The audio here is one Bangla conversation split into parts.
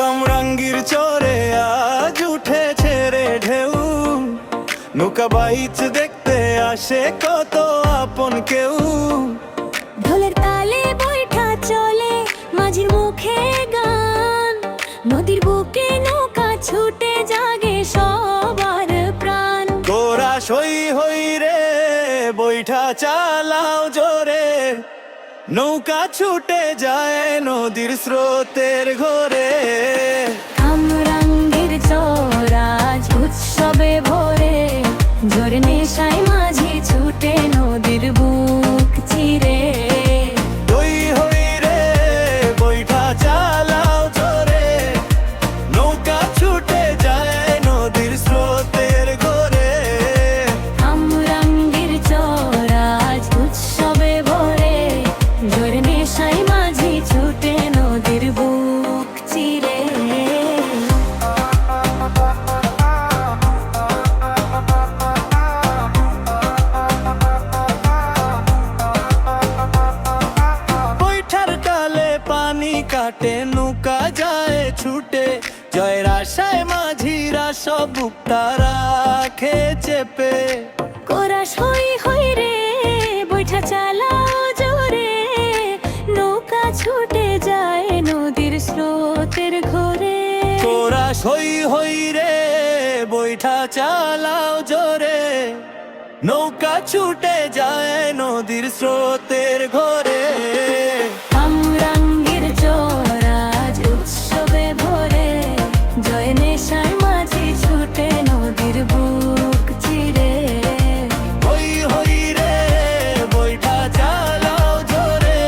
কামরাঙ্গীর চরে আজ উঠেছে রে ঢেউ, নৌকা বাইচ দেখতে আসে কত আপন কেউ। ঢোলের তালে বৈঠা চলে মাঝির মুখে গান, নদীর বুকে নৌকা ছুটে জাগে সবার প্রাণ। গোরা সই হই রে বৈঠা চালাও জোরে, নৌকা ছুটে যায় নদীর স্রোতের ঘরে। কামরাঙ্গীর চর আজ উৎসবে ভরে, জোরে নেশায় মাঝি ছুটে নদীর বুক চিরে। দই হই রে বৈঠা চালাও জোরে, নৌকা ছুটে যায় নদীর স্রোতের ঘরে। কামরাঙ্গীর চর আজ উৎসবে ভরে, জোরে নেশায় মাঝি ছুটে নদীর বুক চিরে। কাটে নৌকা যায় ছুটে, জয়ের আশায় মাঝিরা সব বুকটা রাখে চেপে। কোরা সই হই রে বৈঠা চালাও জোরে, নৌকা ছুটে যায় নদীর স্রোতের ঘরে। কোরা সই হই রে বৈঠা চালাও জোরে, নৌকা ছুটে যায় নদীর স্রোতের ঘরে। কামরাঙ্গীর চর আজ উৎসবে ভরে, জয় নেশায় মাঝি ছুটে নদীর বুক চিরে। হই হই রে বৈঠা চালাও জোরে,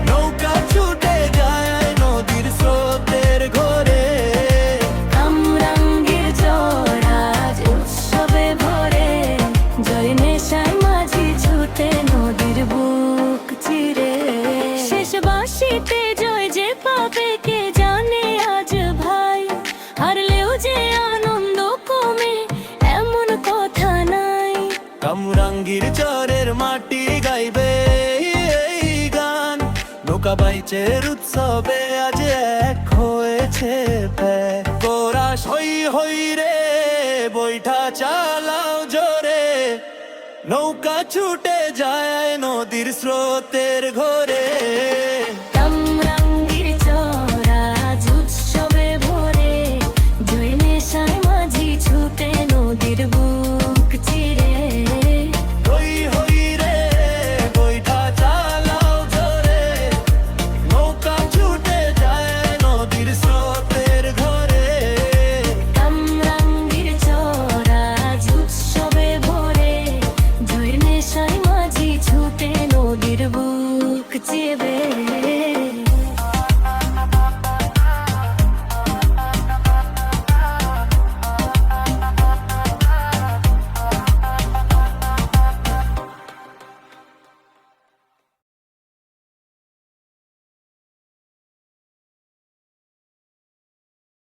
নৌকা ছুটে যায় নদীর স্রোতের ঘরে। কামরাঙ্গীর চর আজ উৎসবে ভরে, জয় নেশায় মাঝি ছুটে নদীর বুক চিরে। শেষ বাঁশিতে জয় যে পাবে কে জানে আজ ভাই, হারলেও যে আনন্দ কমে এমন কথা নাই। কামরাঙ্গীর চরের মাটি গাইবে এই গান, নৌকা বাইচের উৎসবে আজ এক হয়েছে প্যাক। গোরা সই হই রে বৈঠা চালাও জোরে, নৌকা ছুটে যায় নদীর স্রোতের ঘরে।